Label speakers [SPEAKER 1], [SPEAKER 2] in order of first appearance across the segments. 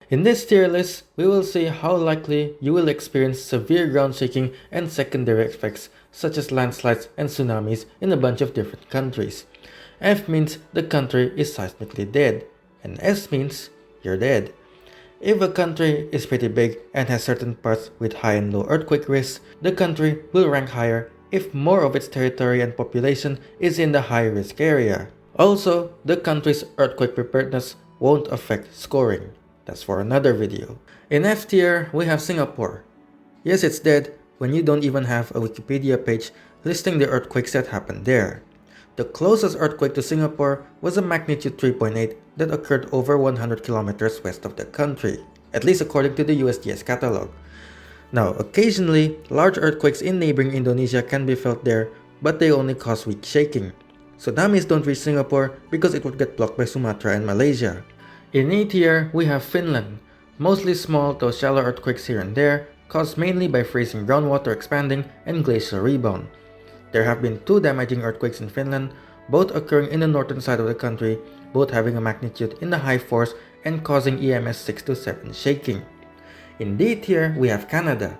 [SPEAKER 1] In this tier list, we will see how likely you will experience severe ground shaking and secondary effects such as landslides and tsunamis in a bunch of different countries. F means the country is seismically dead, and S means you're dead. If a country is pretty big and has certain parts with high and low earthquake risks, the country will rank higher if more of its territory and population is in the high risk area. Also, the country's earthquake preparedness won't affect scoring. That's for another video. In F tier, we have Singapore. Yes, it's dead when you don't even have a Wikipedia page listing the earthquakes that happened there. The closest earthquake to Singapore was a magnitude 3.8 that occurred over 100 kilometers west of the country, at least according to the USGS catalog. Now, occasionally, large earthquakes in neighboring Indonesia can be felt there, but they only cause weak shaking. Tsunamis don't reach Singapore because it would get blocked by Sumatra and Malaysia. In E tier, we have Finland, mostly small though shallow earthquakes here and there, caused mainly by freezing groundwater expanding and glacial rebound. There have been 2 damaging earthquakes in Finland, both occurring in the northern side of the country, both having a magnitude in the high 4s and causing EMS 6 to 7 shaking. In D tier, we have Canada.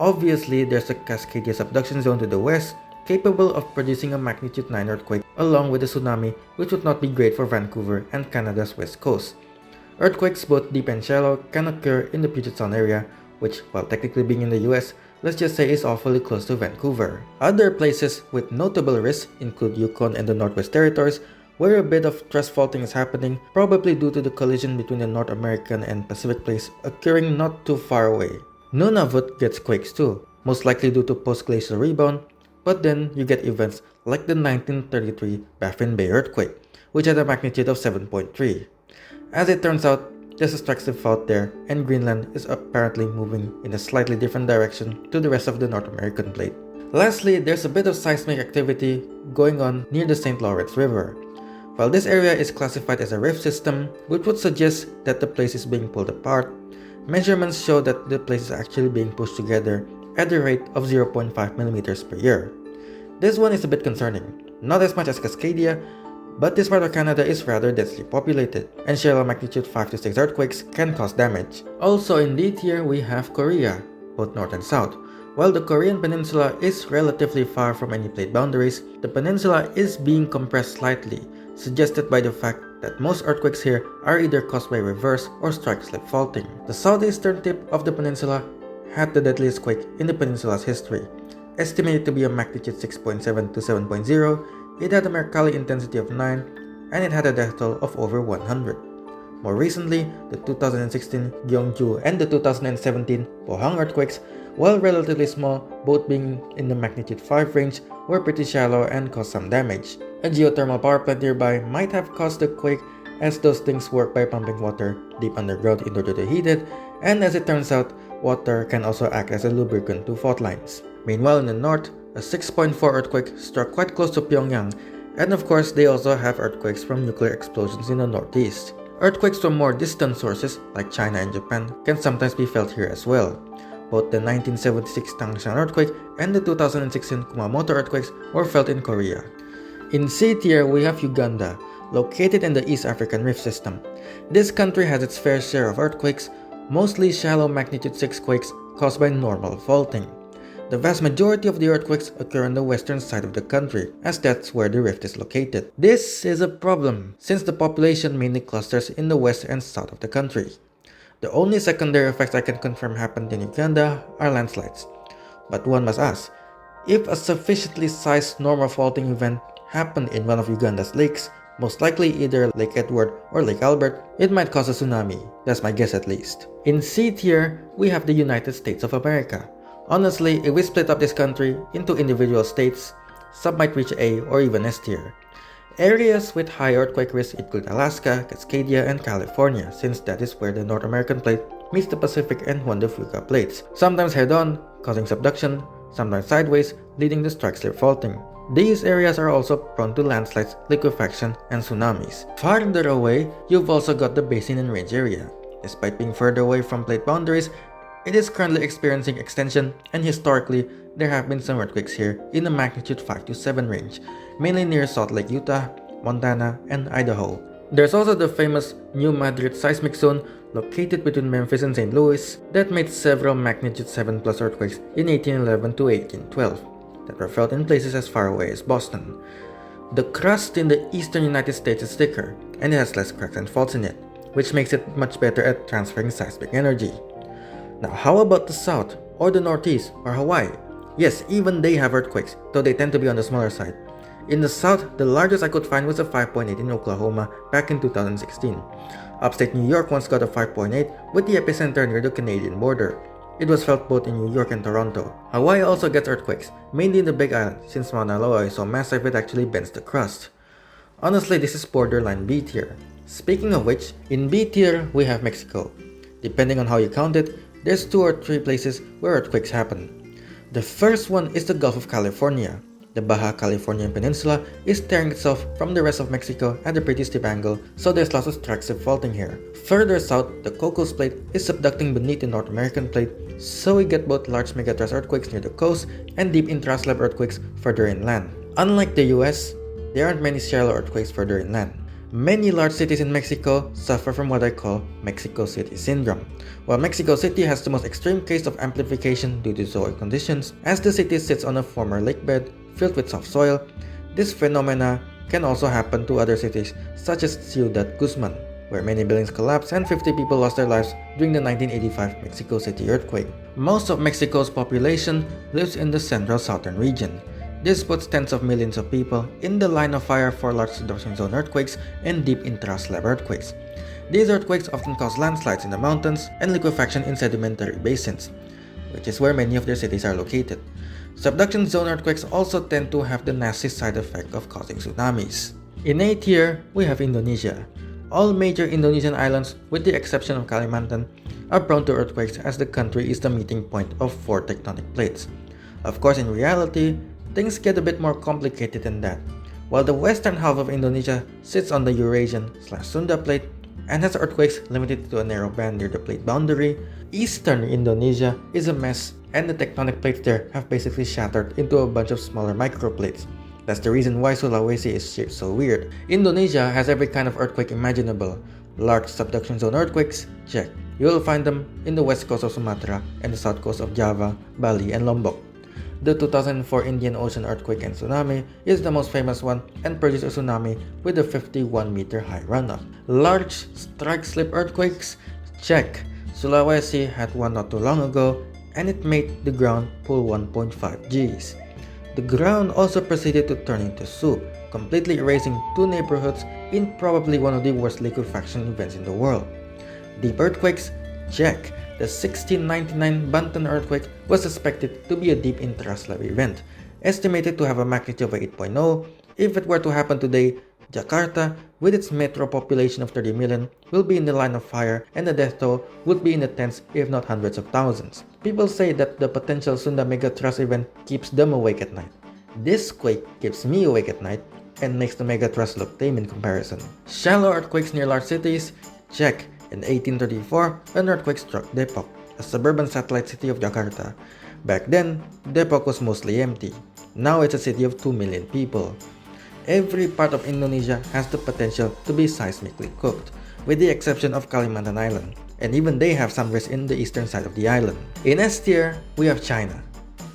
[SPEAKER 1] Obviously, there's a Cascadia subduction zone to the west, capable of producing a magnitude 9 earthquake along with a tsunami, which would not be great for Vancouver and Canada's west coast. Earthquakes both deep and shallow can occur in the Puget Sound area, which, while technically being in the US, let's just say is awfully close to Vancouver. Other places with notable risks include Yukon and the Northwest Territories, where a bit of thrust faulting is happening, probably due to the collision between the North American and Pacific plates occurring not too far away. Nunavut gets quakes too, most likely due to post-glacial rebound, but then you get events like the 1933 Baffin Bay earthquake, which had a magnitude of 7.3. As it turns out, there's a structural fault there, and Greenland is apparently moving in a slightly different direction to the rest of the North American plate. Lastly, there's a bit of seismic activity going on near the St. Lawrence River. While this area is classified as a rift system, which would suggest that the place is being pulled apart, measurements show that the place is actually being pushed together at the rate of 0.5 mm per year. This one is a bit concerning, not as much as Cascadia, but this part of Canada is rather densely populated, and shallow magnitude 5 to 6 earthquakes can cause damage. Also in D tier, we have Korea, both north and south. While the Korean peninsula is relatively far from any plate boundaries, the peninsula is being compressed slightly, suggested by the fact that most earthquakes here are either caused by reverse or strike-slip faulting. The southeastern tip of the peninsula had the deadliest quake in the peninsula's history. Estimated to be a magnitude 6.7 to 7.0, it had a Mercalli intensity of 9, and it had a death toll of over 100. More recently, the 2016 Gyeongju and the 2017 Pohang earthquakes, while relatively small, both being in the magnitude 5 range, were pretty shallow and caused some damage. A geothermal power plant nearby might have caused the quake, as those things work by pumping water deep underground in order to heat it, and as it turns out, water can also act as a lubricant to fault lines. Meanwhile, in the north, a 6.4 earthquake struck quite close to Pyongyang, and of course they also have earthquakes from nuclear explosions in the northeast. Earthquakes from more distant sources, like China and Japan, can sometimes be felt here as well. Both the 1976 Tangshan earthquake and the 2016 Kumamoto earthquakes were felt in Korea. In C tier, we have Uganda, located in the East African Rift System. This country has its fair share of earthquakes, mostly shallow magnitude 6 quakes caused by normal faulting. The vast majority of the earthquakes occur on the western side of the country, as that's where the rift is located. This is a problem, since the population mainly clusters in the west and south of the country. The only secondary effects I can confirm happened in Uganda are landslides. But one must ask, if a sufficiently sized normal faulting event happened in one of Uganda's lakes, most likely either Lake Edward or Lake Albert, it might cause a tsunami. That's my guess at least. In C tier, we have the United States of America. Honestly, if we split up this country into individual states, some might reach A or even S tier. Areas with high earthquake risk include Alaska, Cascadia, and California, since that is where the North American plate meets the Pacific and Juan de Fuca plates, sometimes head-on, causing subduction, sometimes sideways, leading to strike-slip faulting. These areas are also prone to landslides, liquefaction, and tsunamis. Farther away, you've also got the Basin and Range area. Despite being further away from plate boundaries, it is currently experiencing extension, and historically, there have been some earthquakes here in the magnitude 5 to 7 range, mainly near Salt Lake, Utah, Montana, and Idaho. There's also the famous New Madrid seismic zone, located between Memphis and St. Louis, that made several magnitude 7 plus earthquakes in 1811 to 1812 that were felt in places as far away as Boston. The crust in the eastern United States is thicker, and it has less cracks and faults in it, which makes it much better at transferring seismic energy. Now, how about the south, or the northeast, or Hawaii? Yes, even they have earthquakes, though they tend to be on the smaller side. In the south, the largest I could find was a 5.8 in Oklahoma back in 2016. Upstate New York once got a 5.8 with the epicenter near the Canadian border. It was felt both in New York and Toronto. Hawaii also gets earthquakes, mainly in the Big Island, since Mauna Loa is so massive it actually bends the crust. Honestly, this is borderline B tier. Speaking of which, in B tier, we have Mexico. Depending on how you count it, there's 2 or 3 places where earthquakes happen. The first one is the Gulf of California. The Baja Californian Peninsula is tearing itself from the rest of Mexico at a pretty steep angle, so there's lots of structural faulting here. Further south, the Cocos Plate is subducting beneath the North American Plate, so we get both large megathrust earthquakes near the coast and deep intraslab earthquakes further inland. Unlike the US, there aren't many shallow earthquakes further inland. Many large cities in Mexico suffer from what I call Mexico City syndrome. While Mexico City has the most extreme case of amplification due to soil conditions, as the city sits on a former lake bed filled with soft soil, this phenomena can also happen to other cities such as Ciudad Guzman, where many buildings collapsed and 50 people lost their lives during the 1985 Mexico City earthquake. Most of Mexico's population lives in the central southern region. This puts tens of millions of people in the line of fire for large subduction zone earthquakes and deep intraslab earthquakes. These earthquakes often cause landslides in the mountains and liquefaction in sedimentary basins, which is where many of their cities are located. Subduction zone earthquakes also tend to have the nasty side effect of causing tsunamis. In A tier, we have Indonesia. All major Indonesian islands, with the exception of Kalimantan, are prone to earthquakes as the country is the meeting point of 4 tectonic plates. Of course, in reality, things get a bit more complicated than that. While the western half of Indonesia sits on the Eurasian/Sunda plate and has earthquakes limited to a narrow band near the plate boundary, eastern Indonesia is a mess and the tectonic plates there have basically shattered into a bunch of smaller microplates. That's the reason why Sulawesi is shaped so weird. Indonesia has every kind of earthquake imaginable. Large subduction zone earthquakes? Check. You will find them in the west coast of Sumatra and the south coast of Java, Bali, and Lombok. The 2004 Indian Ocean earthquake and tsunami is the most famous one and produced a tsunami with a 51-meter high runoff. Large strike-slip earthquakes? Check. Sulawesi had one not too long ago, and it made the ground pull 1.5 Gs. The ground also proceeded to turn into soup, completely erasing 2 neighborhoods in probably one of the worst liquefaction events in the world. Deep earthquakes? Check. The 1699 Banten earthquake was suspected to be a deep intraslab event, estimated to have a magnitude of 8.0. If it were to happen today, Jakarta, with its metro population of 30 million, will be in the line of fire and the death toll would be in the tens if not hundreds of thousands. People say that the potential Sunda megathrust event keeps them awake at night. This quake keeps me awake at night and makes the megathrust look tame in comparison. Shallow earthquakes near large cities? Check. In 1834, an earthquake struck Depok, a suburban satellite city of Jakarta. Back then, Depok was mostly empty. Now it's a city of 2 million people. Every part of Indonesia has the potential to be seismically cooked, with the exception of Kalimantan Island, and even they have some risk in the eastern side of the island. In S tier, we have China.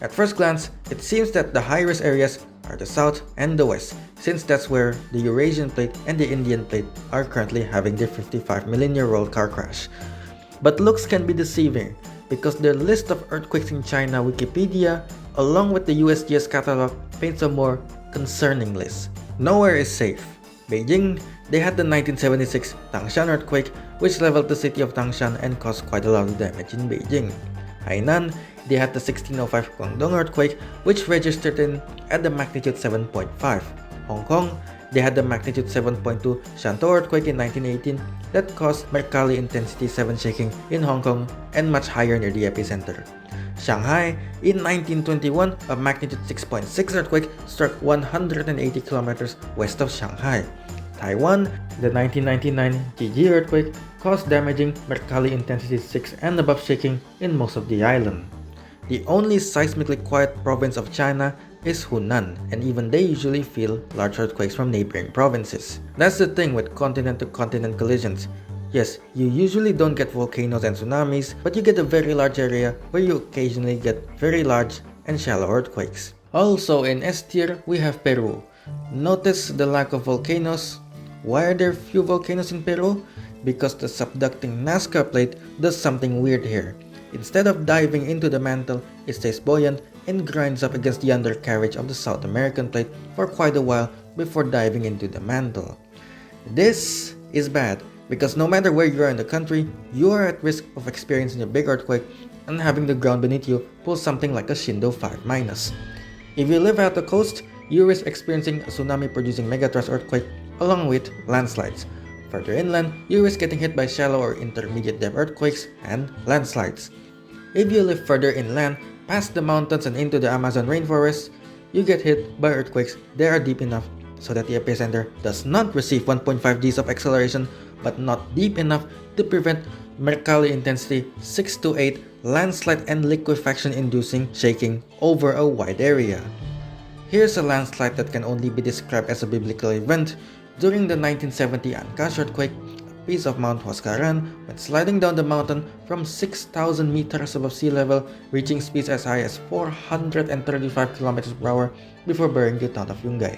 [SPEAKER 1] At first glance, it seems that the high-risk areas are the south and the west, since that's where the Eurasian plate and the Indian plate are currently having their 55 million-year-old car crash. But looks can be deceiving, because the list of earthquakes in China Wikipedia, along with the USGS catalog, paints a more concerning list. Nowhere is safe. Beijing, they had the 1976 Tangshan earthquake, which leveled the city of Tangshan and caused quite a lot of damage in Beijing. Hainan, they had the 1605 Guangdong earthquake, which registered in at the magnitude 7.5. Hong Kong, they had the magnitude 7.2 Shantou earthquake in 1918 that caused Mercalli intensity 7 shaking in Hong Kong and much higher near the epicenter. Shanghai, in 1921, a magnitude 6.6 earthquake struck 180 kilometers west of Shanghai. Taiwan, the 1999 Jiji earthquake caused damaging Mercalli intensity 6 and above shaking in most of the island. The only seismically quiet province of China is Hunan, and even they usually feel large earthquakes from neighboring provinces. That's the thing with continent-to-continent collisions. Yes, you usually don't get volcanoes and tsunamis, but you get a very large area where you occasionally get very large and shallow earthquakes. Also in S tier, we have Peru. Notice the lack of volcanoes. Why are there few volcanoes in Peru? Because the subducting Nazca plate does something weird here. Instead of diving into the mantle, it stays buoyant and grinds up against the undercarriage of the South American plate for quite a while before diving into the mantle. This is bad because no matter where you are in the country, you are at risk of experiencing a big earthquake and having the ground beneath you pull something like a Shindo 5-. If you live at the coast, you risk experiencing a tsunami-producing megathrust earthquake along with landslides. Further inland, you risk getting hit by shallow or intermediate depth earthquakes and landslides. If you live further inland, past the mountains and into the Amazon rainforest, you get hit by earthquakes that are deep enough so that the epicenter does not receive 1.5 Gs of acceleration but not deep enough to prevent Mercalli intensity 6 to 8 landslide and liquefaction inducing shaking over a wide area. Here's a landslide that can only be described as a biblical event. During the 1970 Ancash earthquake, a piece of Mount Huascaran went sliding down the mountain from 6,000 meters above sea level, reaching speeds as high as 435 km per hour before burying the town of Yungay.